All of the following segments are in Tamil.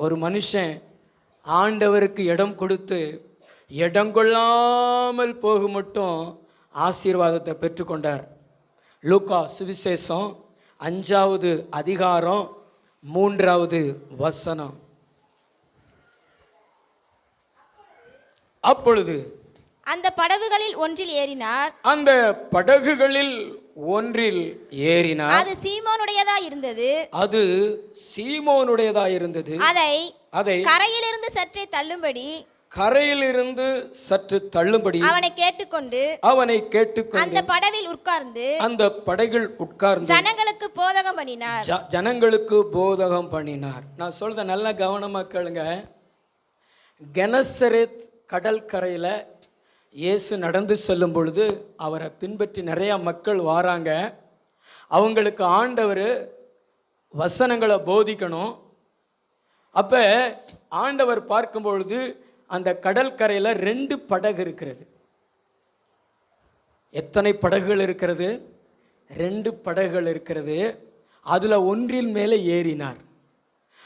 ஒரு மனுஷன் ஆண்டவருக்கு இடம் கொடுத்து இடம் கொள்ளாமல் போக மட்டும் ஆசீர்வாதத்தை பெற்றுக்கொண்டார். லூக்கா சுவிசேஷம் 5வது அதிகாரம் 3வது வசனம். அப்பொழுது அந்த படகுகளில் ஒன்றில் ஏறினார். அந்த படகுகளில் ஒன்றில் ஏறினார். அது சீமோனுடையதா இருந்தது. அது சீமோனுடையதா இருந்தது. அதை கரையிலிருந்து சற்றே தள்ளும்படி கரையிலிருந்து சற்று தள்ளும்படி அவனை கேட்டுக்கொண்டு அந்த படவில் உட்கார்ந்து அந்த படகில் உட்கார்ந்து ஜனங்களுக்கு போதகம் பண்ணினார். ஜனங்களுக்கு போதகம் பண்ணினார். நான் சொல்றத நல்ல கவனமா கேளுங்க. கெனசரேத் கடல் கரையில இயேசு நடந்து செல்லும் பொழுது அவரை பின்பற்றி நிறைய மக்கள் வாராங்க. அவங்களுக்கு ஆண்டவர் வசனங்களை போதிக்கணும். அப்ப ஆண்டவர் பார்க்கும் பொழுது அந்த கடல் கரையில 2 படகு இருக்கிறது. எத்தனை படகுகள் இருக்கிறது? 2 படகுகள் இருக்கிறது. அதுல ஒன்றில் மேலே ஏறினார்.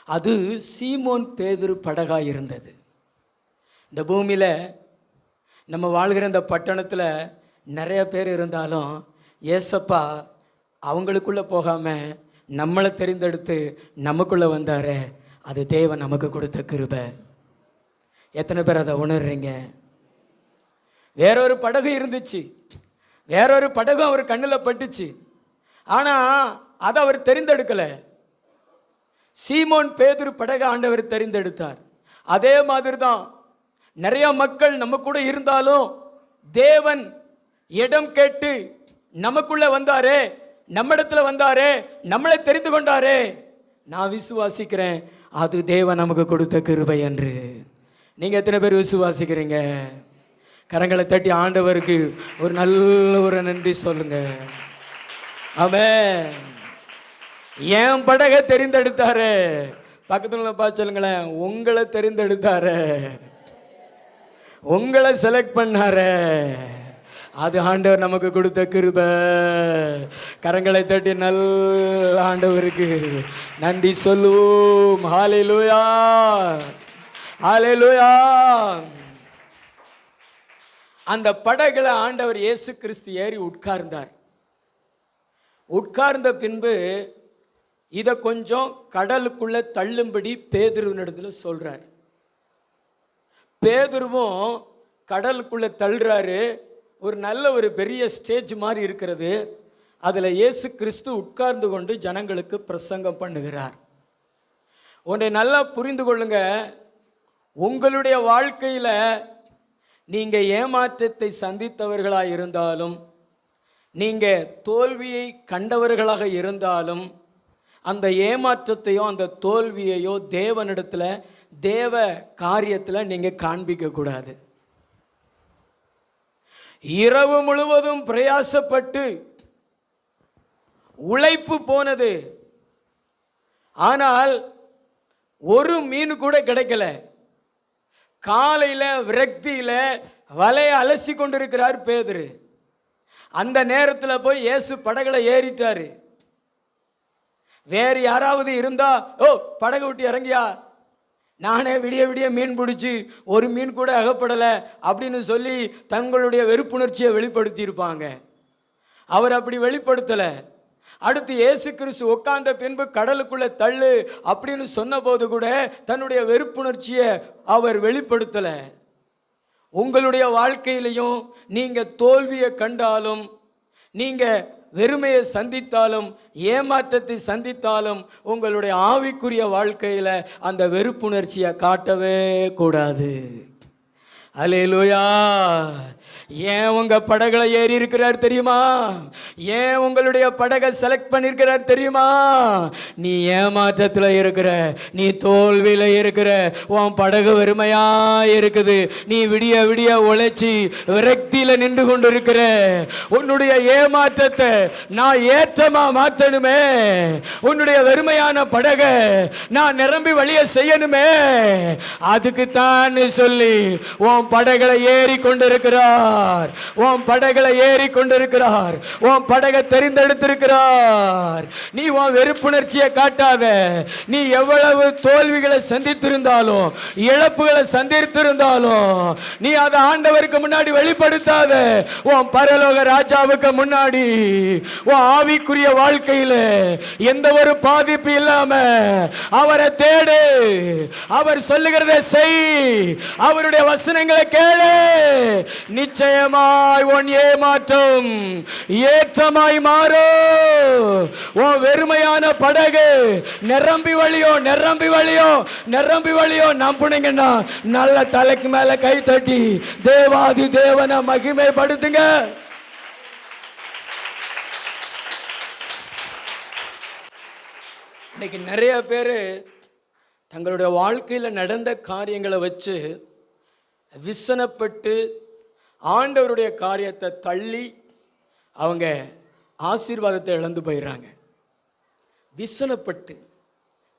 அது சீமோன் பேதுரு படகாய் இருந்தது. இந்த பூமியில நம்ம வாழ்கிற இந்த பட்டணத்தில் நிறைய பேர் இருந்தாலும் ஏசப்பா அவங்களுக்குள்ள போகாம நம்மளை தெரிந்தெடுத்து நமக்குள்ள வந்தாரே, அது தேவன் நமக்கு கொடுத்த கிருபை. எத்தனை பேர் அதை உணர்றீங்க? வேறொரு படகு இருந்துச்சு, வேறொரு படகும் அவர் கண்ணில் பட்டுச்சு. ஆனா அதை அவர் தெரிந்தெடுக்கல. சீமோன் பேதுரு படகு ஆண்டவர் தெரிந்தெடுத்தார். அதே மாதிரி தான் நிறைய மக்கள் நம்ம கூட இருந்தாலும் தேவன் இடம் கேட்டு நமக்குள்ள வந்தாரே, நம்மிடத்துல வந்தாரே, நம்மளை தெரிந்து கொண்டாரே. நான் விசுவாசிக்கிறேன் அது தேவன் நமக்கு கொடுத்த கிருபை என்று. நீங்க எத்தனை பேர் விசுவாசிக்கிறீங்க? கரங்களை தட்டி ஆண்டவருக்கு ஒரு நல்ல ஒரு நன்றி சொல்லுங்க. ஆமென். என் படகை தெரிந்தெடுத்தாரு. பக்கத்துல பார்த்து சொல்லுங்களேன், உங்களை தெரிந்தெடுத்தாரு, உங்களை செலக்ட் பண்ணாரு. அது ஆண்டவர் நமக்கு கொடுத்த கிருபை. கரங்களை தட்டி நல்ல ஆண்டவருக்கு நன்றி சொல்லுவோம். ஹல்லேலூயா, ஹல்லேலூயா. அந்த படகுல ஆண்டவர் இயேசு கிறிஸ்து ஏறி உட்கார்ந்தார். உட்கார்ந்த பின்பு இதை கொஞ்சம் கடலுக்குள்ள தள்ளும்படி பேதுருவினிடத்துல சொல்றார். பேதுருவும் கடலுக்குள்ள தள்ளுறாரு. ஒரு நல்ல ஒரு பெரிய ஸ்டேஜ் மாதிரி இருக்கிறது. அதுல இயேசு கிறிஸ்து உட்கார்ந்து கொண்டு ஜனங்களுக்கு பிரசங்கம் பண்ணுகிறார். ஒன்றை நல்லா புரிந்து கொள்ளுங்க. உங்களுடைய வாழ்க்கையில நீங்க ஏமாற்றத்தை சந்தித்தவர்களாக இருந்தாலும், நீங்க தோல்வியை கண்டவர்களாக இருந்தாலும், அந்த ஏமாற்றத்தையோ அந்த தோல்வியையோ தேவனிடத்துல தேவ காரியத்தில் நீங்க காண்பிக்க கூடாது. இரவு முழுவதும் பிரயாசப்பட்டு உழைப்பு போனது, ஆனால் ஒரு மீன் கூட கிடைக்கல. காலையில விரக்தியில வலையை அலசி கொண்டிருக்கிறார் பேதுரு. அந்த நேரத்தில் போய் இயேசு படகுல ஏறிட்டாரு. வேறு யாராவது இருந்தா, ஓ படகு விட்டு இறங்கியா, நானே விடிய விடிய மீன் பிடிச்சி ஒரு மீன் கூட அகப்படலை அப்படின்னு சொல்லி தங்களுடைய வெறுப்புணர்ச்சியை வெளிப்படுத்தி இருப்பாங்க. அவர் அப்படி வெளிப்படுத்தலை. அடுத்து இயேசு கிறிஸ்து உட்கார்ந்த பின்பு கடலுக்குள்ள தள்ளு அப்படின்னு சொன்ன போது கூட தன்னுடைய வெறுப்புணர்ச்சியை அவர் வெளிப்படுத்தலை. உங்களுடைய வாழ்க்கையிலையும் நீங்க தோல்வியை கண்டாலும், நீங்க வெறுமையை சந்தித்தாலும், ஏமாற்றத்தை சந்தித்தாலும், உங்களுடைய ஆவிக்குரிய வாழ்க்கையில அந்த வெறுப்புணர்ச்சியை காட்டவே கூடாது. அல்லேலூயா. ஏன் உங்க படகுல ஏறி இருக்கிறார் தெரியுமா? ஏன் உங்களுடைய படகை செலக்ட் பண்ணிருக்கிறார் தெரியுமா? நீ ஏமாற்றத்துல இருக்கிற, நீ தோல்வியில இருக்கிற, உன் படகு வெறுமையா இருக்குது. நீ விடிய விடிய உழைச்சி விரக்தியில நின்று கொண்டு இருக்கிற. உன்னுடைய ஏமாற்றத்தை நான் ஏற்றமா மாற்றணுமே, உன்னுடைய வெறுமையான படகை நான் நிரம்பி வழிய செய்யணுமே, அதுக்குத்தான் சொல்லி உன் உன் படகளை ஏறி கொண்டிருக்கிறார். உன் படகளை ஏறி கொண்டிருக்கிறார். உன் படகை தெரிந்தெடுத்திருக்கிறார். நீ உன் வெறுப்புணர்ச்சியை காட்டாத. நீ எவ்வளவு தோல்விகளை சந்தித்திருந்தாலும், இழப்புகளை சந்தித்திருந்தாலும், நீ அதை ஆண்டவருக்கு முன்னாடி வெளிப்படுத்தாத. உன் பரலோக ராஜாவுக்கு முன்னாடி உன் ஆவிக்குரிய வாழ்க்கையில எந்த ஒரு பாதிப்பு இல்லாம அவரை தேடு. அவர் சொல்லுகிறதை செய். அவருடைய வசனங்களை கேளு. நிச்சயமாய் உன் ஏமாற்றம் ஏற்றமாய் மாறும். உன் வெறுமையான படகு நிரம்பி வழியும், நிரம்பி வழியும், நிரம்பி வழியும். நம்புனீங்கன்னா நல்ல தலைக்கு மேல கை தட்டி தேவாதி தேவனை மகிமைப்படுத்துங்க. இன்னைக்கு நிறைய பேர் தங்களுடைய வாழ்க்கையில் நடந்த காரியங்களை வச்சு விசனப்பட்டு ஆண்டவருடைய காரியத்தை தள்ளி அவங்க ஆசீர்வாதத்தை இழந்து போயிடுறாங்க. விசனப்பட்டு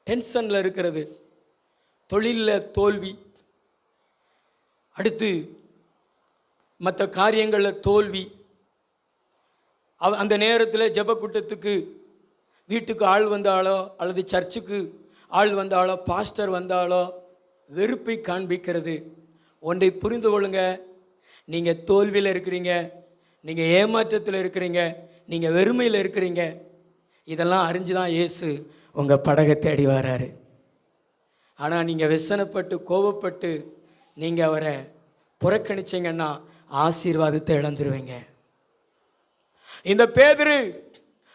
டென்ஷனில் இருக்கிறது, தொழிலில் தோல்வி, அடுத்து மற்ற காரியங்களில் தோல்வி. அந்த நேரத்தில் ஜெப கூட்டத்துக்கு வீட்டுக்கு ஆள் வந்தாலோ அல்லது சர்ச்சுக்கு ஆள் வந்தாலோ பாஸ்டர் வந்தாலோ வெறுப்பை காண்பிக்கிறது. ஒன்றை புரிந்து கொள்ளுங்க, நீங்கள் தோல்வியில் இருக்கிறீங்க, நீங்கள் ஏமாற்றத்தில் இருக்கிறீங்க, நீங்கள் வெறுமையில் இருக்கிறீங்க. இதெல்லாம் அறிஞ்சுதான் இயேசு உங்கள் படகை தேடி வராரு. ஆனால் நீங்கள் விசனப்பட்டு கோபப்பட்டு நீங்கள் அவரை புறக்கணிச்சிங்கன்னா ஆசீர்வாதத்தை இழந்துருவீங்க. இந்த பேதுரு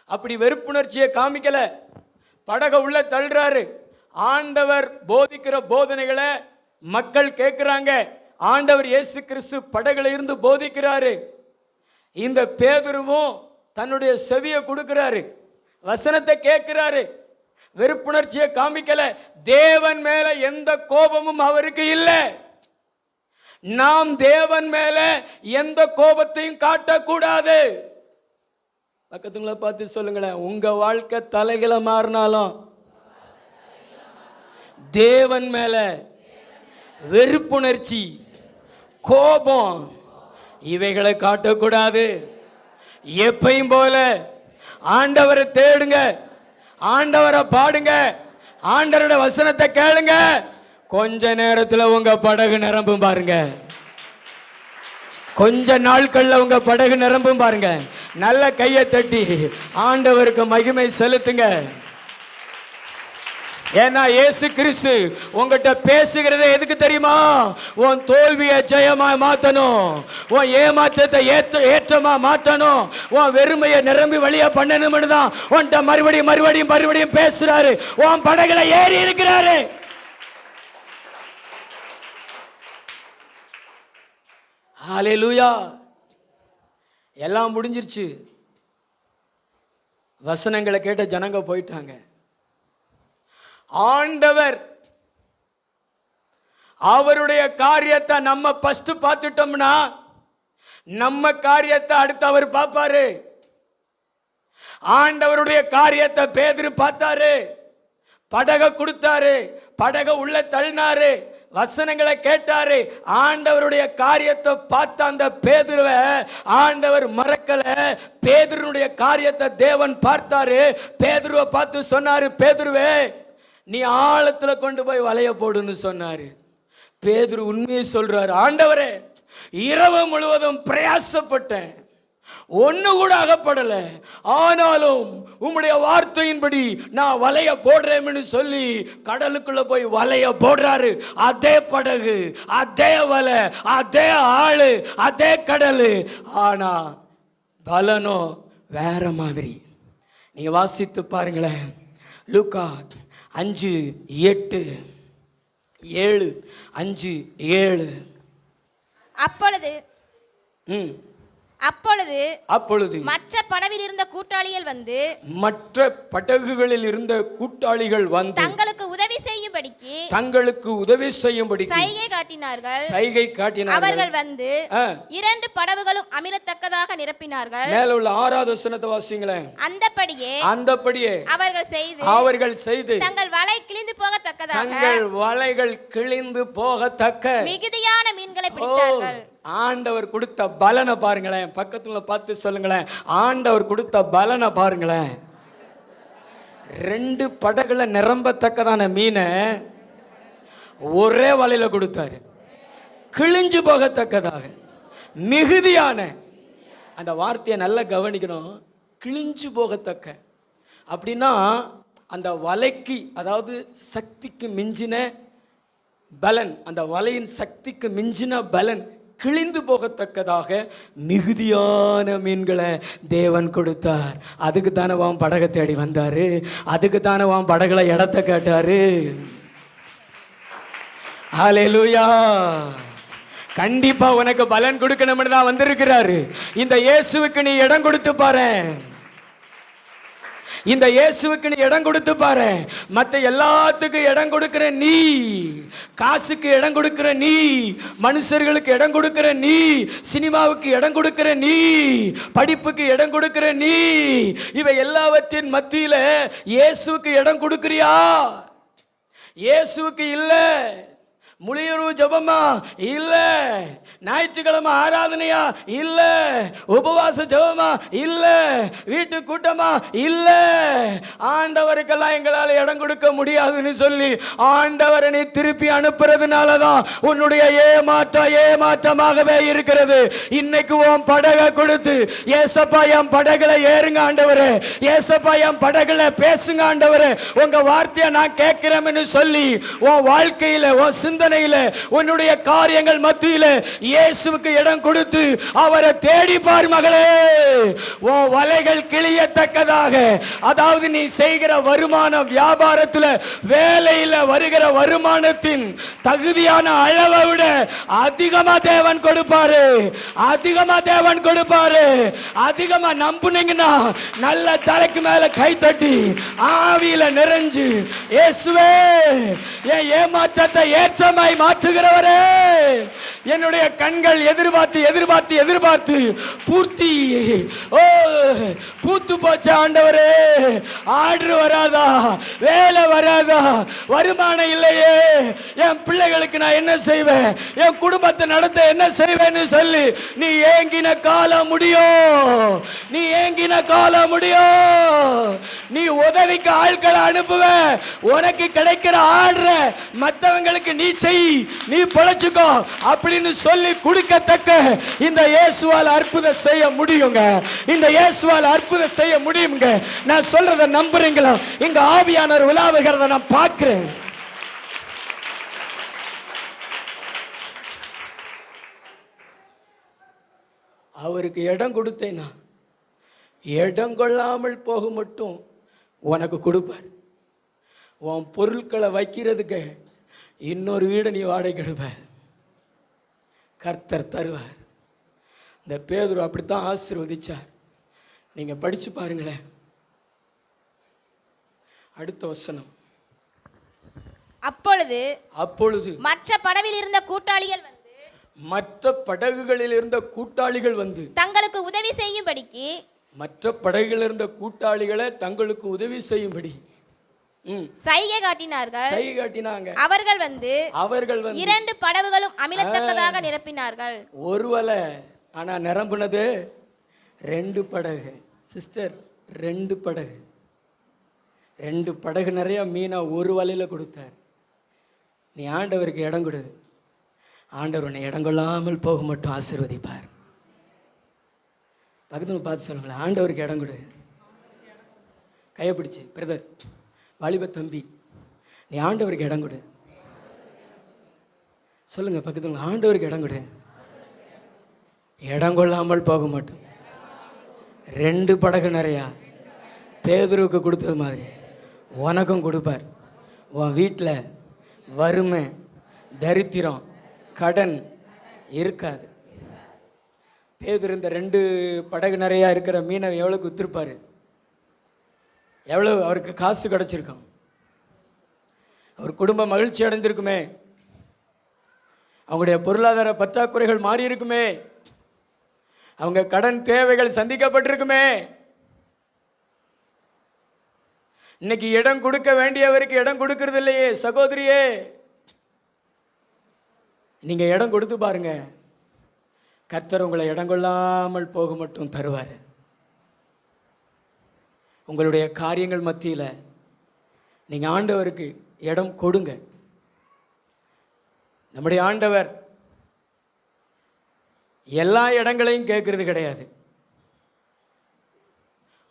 அப்படி வெறுப்புணர்ச்சியை காமிக்கல, படகை உள்ள தள்ளுறாரு. ஆண்டவர் போதிக்கிற போதனைகளை மக்கள் கேட்கிறாங்க. ஆண்டவர் இயேசு கிறிஸ்து படகுல இருந்து போதிக்கிறாரு. இந்த பேதுருவும் தன்னுடைய செவியை கொடுக்கிறாரு, வசனத்தை கேட்கிறாரு. வெறுப்புணர்ச்சியை காமிக்கல. தேவன் மேல எந்த கோபமும் அவருக்கு இல்லை. நாம் தேவன் மேல எந்த கோபத்தையும் காட்டக்கூடாது. பக்கத்துங்களை பார்த்து சொல்லுங்களேன், உங்க வாழ்க்கை தலைகளை மாறினாலும் தேவன் மேல வெறுப்புணர்ச்சி, கோபம் இவைகளை காட்டக்கூடாது. எப்பையும் போல ஆண்டவரை தேடுங்க, ஆண்டவரை பாடுங்க, ஆண்டவரோட வசனத்தை கேளுங்க. கொஞ்ச நேரத்தில் உங்க படகு நிரம்பும் பாருங்க. கொஞ்ச நாட்கள்ல உங்க படகு நிரம்பும் பாருங்க. நல்ல கையை தட்டி ஆண்டவருக்கு மகிமை செலுத்துங்க. ஏன்னா இயேசு கிறிஸ்து உங்ககிட்ட பேசுகிறத எதுக்கு தெரியுமா? உன் தோல்வியை ஜெயமா மாற்றணும், உன் ஏமாற்றத்தை ஏற்றமா மாற்றணும், உன் வெறுமையை நிரம்பி வழியா பண்ணணும்னு தான் உன்கிட்ட மறுபடியும் மறுபடியும் மறுபடியும் பேசுறாரு. உன் படகுல ஏறி இருக்கிறாரு. ஹல்லேலூயா. எல்லாம் முடிஞ்சிருச்சு. வசனங்களை கேட்ட ஜனங்க போயிட்டாங்க. ஆண்டவர் அவருடைய காரியத்தை நம்ம ஃபர்ஸ்ட் பார்த்துட்டோம்னா நம்ம காரியத்தை அடுத்து அவர் பார்ப்பாரு. ஆண்டவருடைய காரியத்தை பேதுரு பார்த்தாரு, படகை கொடுத்தாரு, படகை உள்ள தள்ளினாரு, வசனங்களை கேட்டாரு. ஆண்டவருடைய காரியத்தை பார்த்த அந்த பேதுருவை ஆண்டவர் மறக்கல. பேதுருடைய காரியத்தை தேவன் பார்த்தாரு. பேதுருவை பார்த்து சொன்னாரு, பேதுருவே நீ ஆழத்துல கொண்டு போய் வலைய போடுன்னு சொன்னாரு. பேதுரு உண்மையை சொல்றாரு, ஆண்டவரே இரவு முழுவதும் பிரயாசப்பட்டேன், ஒண்ணு கூட அகப்படல, ஆனாலும் உம்முடைய வார்த்தையின்படி நான் வலைய போடுறேன்னு சொல்லி கடலுக்குள்ள போய் வலைய போடுறாரு. அதே படகு, அதே வலை, அதே ஆளு, அதே கடலு, ஆனா பலனோ வேற மாதிரி. நீங்க வாசித்து பாருங்களேன். லூக்கா 5:8-7. அப்பொழுது அப்பொழுது மற்ற படவில் இருந்த கூட்டாளிகள் வந்து மற்ற படகுகளில் இருந்த கூட்டாளிகள் வந்து தங்களுக்கு உதவி செய்யும்படி சைகை காட்டினார்கள். அவர்கள் வந்து 2 படகுகளும் அமிலத்தக்கதாக நிரப்பினார்கள். மேல உள்ள 6வது வசனத்தை வாசிங்களேன். அந்தப்படியே அவர்கள் செய்து தங்கள் வலை கிழிந்து போகத்தக்க மிகுதியான மீன்களை பிடித்தார்கள். ஆண்டவர் கொடுத்த பலனை பாருங்களேன். பக்கத்துல பார்த்து சொல்லுங்களேன், ஆண்டவர் கொடுத்த பலனை பாருங்களேன். 2 படகுல நிரம்பத்தக்கதான மீனை ஒரே வலையில கொடுத்தாரு. கிழிஞ்சு போகத்தக்கதாக மிகுதியான, அந்த வார்த்தையை நல்லா கவனிக்கணும். கிழிஞ்சு போகத்தக்க அப்படின்னா அந்த வலைக்கு, அதாவது சக்திக்கு மிஞ்சின பலன், அந்த வலையின் சக்திக்கு மிஞ்சின பலன் கிழிந்து போகத்தக்கதாக மிகுதியான மீன்களை தேவன் கொடுத்தார். அதுக்கு தானே வான் படகை தேடி வந்தாரு, அதுக்கு தானே வான் படகுல இடத்த கேட்டாரு. ஹல்லேலூயா. கண்டிப்பா உனக்கு பலன் கொடுக்கணும்னு தான் வந்திருக்கிறாரு. இந்த இயேசுவுக்கு நீ இடம் கொடுத்து பாரு, இந்த இயேசுவுக்கு நீ இடம் கொடுத்து பாரு. மற்ற எல்லாத்துக்கும் இடம் கொடுக்கிற நீ, காசுக்கு இடம் கொடுக்கிற நீ, மனுஷர்களுக்கு இடம் கொடுக்கிற நீ, சினிமாவுக்கு இடம் கொடுக்கிற நீ, படிப்புக்கு இடம் கொடுக்கிற நீ, இவை எல்லாவற்றின் மத்தியில இயேசுவுக்கு இடம் கொடுக்கிறியா? இயேசுவுக்கு இல்ல. முழியுறவு ஜபமா இல்ல, ஞாயிற்றுக்கிழமை ஆராதனையா இல்ல, உபவாச ஜபமா இல்ல, வீட்டு கூட்டமா இல்ல. ஆண்டவருக்கெல்லாம் எங்களால் இடம் கொடுக்க முடியாதுன்னு சொல்லி ஆண்டவரை நீ திருப்பி அனுப்புறதுனாலதான் உன்னுடைய ஏமாற்றமாகவே இருக்கிறது. இன்னைக்கு உன் படகை கொடுத்து, ஏசப்பா என் படகுல ஏறுங்க ஆண்டவரே, ஏசப்பா என் படகுல பேசுங்க ஆண்டவரே, உங்க வார்த்தையை நான் கேட்கிறேன்னு சொல்லி உன் வாழ்க்கையில, உன் சிந்தனை, உன்னுடைய காரியங்கள் மத்தியில இயேசுவுக்கு இடம் கொடுத்து அவரை தேடி பார் மகளே. உன் வலைகள் கிழியத்தக்கதாக, அதாவது நீ செய்கிற வருமானம், வியாபாரத்தில், வேலையில் வருகிற வருமானத்தின் தகுதியான அளவை விட அதிகமா தேவன் கொடுப்பாரு, அதிகமா தேவன் கொடுப்பாரு. அதிகமா நம்புனீங்கன்னா நல்ல தலைக்கு மேல கை தட்டி ஆவியில நிறைஞ்சு, இயேசுவே என் ஏமாற்றத்தை ஏற்றமாய் மாற்றுகிறவரே, என்னுடைய கண்கள் எதிர்பார்த்து பூர்த்தி பூத்து போச்ச ஆண்டவரே. ஆர்டர் வராதா, வேலை வராதா, வருமானம் இல்லையே, என் பிள்ளைகளுக்கு நான் என்ன செய்வேன், என் குடும்பத்தை நடத்த என்ன செய்வேன்னு சொல்லி நீ ஏங்கின காலம் முடியும், நீ ஏங்கின காலம் முடியும். நீ உதவிக்கு ஆட்களை அனுப்புவ, உனக்கு கிடைக்கிற ஆர்டர் மற்றவங்களுக்கு நீ செய், நீ பொழைச்சுக்கோ அப்படின்னு சொல்லி கொடுக்கத்தக்க இந்த இயேசுவால் அற்புதம் செய்ய முடியுங்க, இந்த இயேசுவால் அற்புதம் செய்ய முடியுங்க. நான் சொல்றத நம்புறீங்களா? இங்க ஆவியானவர் உலாவுகிறத நான் பார்க்கிறேன். அவருக்கு இடம் கொடுத்தேனா, இடம் கொள்ளாமல் போக மட்டும் உனக்கு கொடுப்பார். உன் பொருட்களை வைக்கிறதுக்கு இன்னொரு வீடு நீ வாடகை எடுப்ப, கர்த்தர் தருவார். இந்த பேதுரு அப்படித்தான் ஆசீர்வதிச்சார். நீங்க படிச்சு பாருங்களேன். அடுத்த வசனம். அப்பொழுது மற்ற படவில் இருந்த கூட்டாளிகள் வந்து, மற்ற படகுகளில் இருந்த கூட்டாளிகள் வந்து தங்களுக்கு உதவி செய்யும்படிக்கு, மற்ற படகுகளில் இருந்த கூட்டாளிகளை தங்களுக்கு உதவி செய்யும்படி சைகை காட்டினாங்க. அவர்கள் வந்து 2 படகுகளும் அமிலத்தக்கதாக நிரப்பினார்கள். ஒரு வலை, ஆனா நிரம்பினது 2 படகு. சிஸ்டர், 2 படகு, 2 படகு நிறைய மீனை ஒரு வலையில கொடுத்தார். நீ ஆண்டவருக்கு இடம் கொடு, ஆண்டவர் உன்னை இடம் கொள்ளாமல் போக மட்டும் ஆசீர்வதிப்பார். பக்கத்துல பார்த்து சொல்லுங்களேன், ஆண்டவருக்கு இடம் கொடு. கையப்பிடிச்சு, பிரதர், வாலிப தம்பி, நீ ஆண்டவருக்கு இடம் கொடு. சொல்லுங்க பக்கத்துல, ஆண்டவருக்கு இடம் கொடு, இடம் கொள்ளாமல் போக மாட்டோம். 2 படகு நிறையா பேதுருவுக்கு கொடுத்தது மாதிரி உனக்கும் கொடுப்பார். உன் வீட்டில் வறுமை, தரித்திரம், கடன் இருக்காது. பேதுரு இந்த 2 படகு நிறையா இருக்கிற மீனை எவ்வளோக்கு விற்றுருப்பார்? எவ்வளோ அவருக்கு காசு கிடச்சிருக்கான்? அவர் குடும்பம் மகிழ்ச்சி அடைந்திருக்குமே, அவங்களுடைய பொருளாதார பற்றாக்குறைகள் மாறி இருக்குமே, அவங்க கடன் தேவைகள் சந்திக்கப்பட்டிருக்குமே. இன்னைக்கு இடம் கொடுக்க வேண்டியவருக்கு இடம் கொடுக்கறது இல்லையே சகோதரியே. நீங்க இடம் கொடுத்து பாருங்க, கர்த்தர் உங்களை இடம் கொள்ளாமல் போக மட்டும் தருவார். உங்களுடைய காரியங்கள் மத்தியில் நீங்க ஆண்டவருக்கு இடம் கொடுங்க. நம்முடைய ஆண்டவர் எல்லா இடங்களையும் கேட்கறது கிடையாது,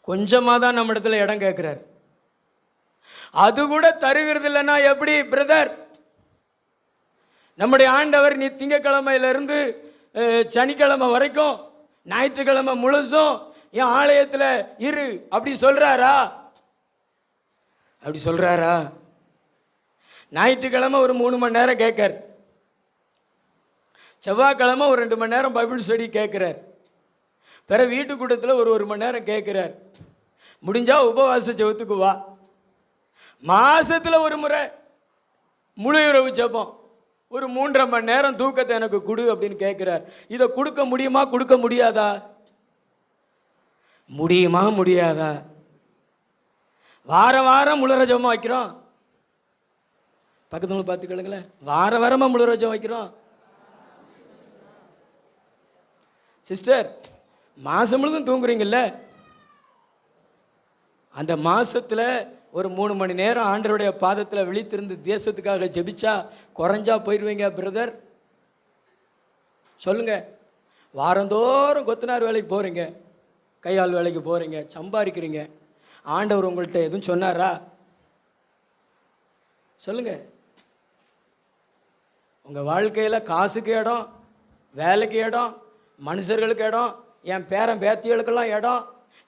கொஞ்சமாக தான் நம்ம இடத்துல இடம் கேட்கிறார். அது கூட தருகிறது இல்லைன்னா எப்படி பிரதர்? நம்முடைய ஆண்டவர் நீ திங்கக்கிழமையிலிருந்து சனிக்கிழமை வரைக்கும் ஞாயிற்றுக்கிழமை முழுசும் என் ஆலயத்தில் இரு அப்படி சொல்றாரா? அப்படி சொல்றாரா? ஞாயிற்றுக்கிழமை ஒரு 3 மணி நேரம் கேட்கார், செவ்வாய்க்கிழமை ஒரு 2 மணி நேரம் பைபிள் ஸ்டடி கேட்குறார், பிற வீட்டு கூட்டத்தில் ஒரு 1 மணி நேரம் கேட்குறார். முடிஞ்சா உபவாச ஜெபத்துக்கு வா. மாசத்தில் ஒரு முறை முழு இரவு ஜெபம், ஒரு 3.5 மணி நேரம் தூக்கத்தை எனக்கு கொடு அப்படின்னு கேட்குறார். இதை கொடுக்க முடியுமா? கொடுக்க முடியாதா? முடியுமா? முடியாதா? வாரம் வாரம் முழு ஜெபம் வைக்கிறோம். பக்கத்துல பார்த்துக்கலுங்களேன், வார வாரமாக முழு ஜெபம் வைக்கிறோம். சிஸ்டர், மாதம் முழுதும் தூங்குறீங்கல்ல, அந்த மாசத்துல ஒரு 3 மணி நேரம் ஆண்டவருடைய பாதத்தில் விழித்திருந்து தேசத்துக்காக ஜெபிச்சா குறைஞ்சா போயிடுவீங்க பிரதர்? சொல்லுங்க. வாரந்தோறும் கொத்தனார் வேலைக்கு போகிறீங்க, கையாள் வேலைக்கு போகிறீங்க, சம்பாதிக்கிறீங்க, ஆண்டவர் உங்கள்கிட்ட எதுவும் சொன்னாரா? சொல்லுங்க. உங்கள் வாழ்க்கையில் காசுக்கு இடம், வேலைக்கு இடம், மனுஷர்களுக்கு இடம், என் பேரன் பேத்திகளுக்கெல்லாம் இடம்,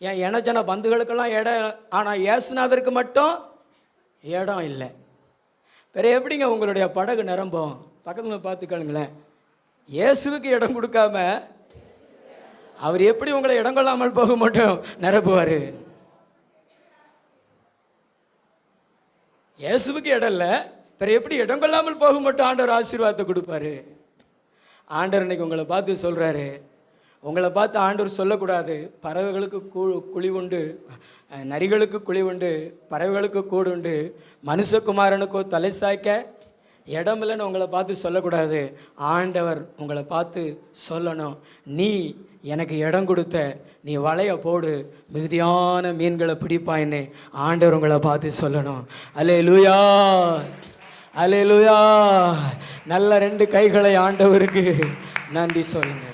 என் இனஜன பந்துகளுக்கெல்லாம் இடம், ஆனால் இயேசுநாதருக்கு மட்டும் இடம் இல்லை. வேற எப்படிங்க உங்களுடைய படகு நிரம்பும்? பக்கத்தில் பார்த்துக்கணுங்களேன். இயேசுவுக்கு இடம் கொடுக்காம அவர் எப்படி உங்களை இடம் கொள்ளாமல் போக மட்டும் நிரப்புவார்? இயேசுவுக்கு இடம் இல்லை, வேற எப்படி இடம் கொள்ளாமல் போக மட்டும் ஆண்டவர் ஆசீர்வாதத்தை கொடுப்பாரு? ஆண்டவர் இன்னைக்கு உங்களை பார்த்து சொல்றாரு, உங்களை பார்த்து ஆண்டவர் சொல்லக்கூடாது, பறவைகளுக்கு குழி உண்டு, நரிகளுக்கு குழி உண்டு, பறவைகளுக்கு கூடு உண்டு, மனுஷகுமாரனுக்கோ தலை சாய்க்க இடமில்லைன்னு உங்களை பார்த்து சொல்லக்கூடாது. ஆண்டவர் உங்களை பார்த்து சொல்லணும், நீ எனக்கு இடம் கொடுத்த, நீ வலைய போடு, மிகுதியான மீன்களை பிடிப்பாயின்னு ஆண்டவர் உங்களை பார்த்து சொல்லணும். அல்லேலூயா, அல்லேலூயா. நல்ல 2 கைகளை ஆண்டவருக்கு நன்றி சொல்லுங்க.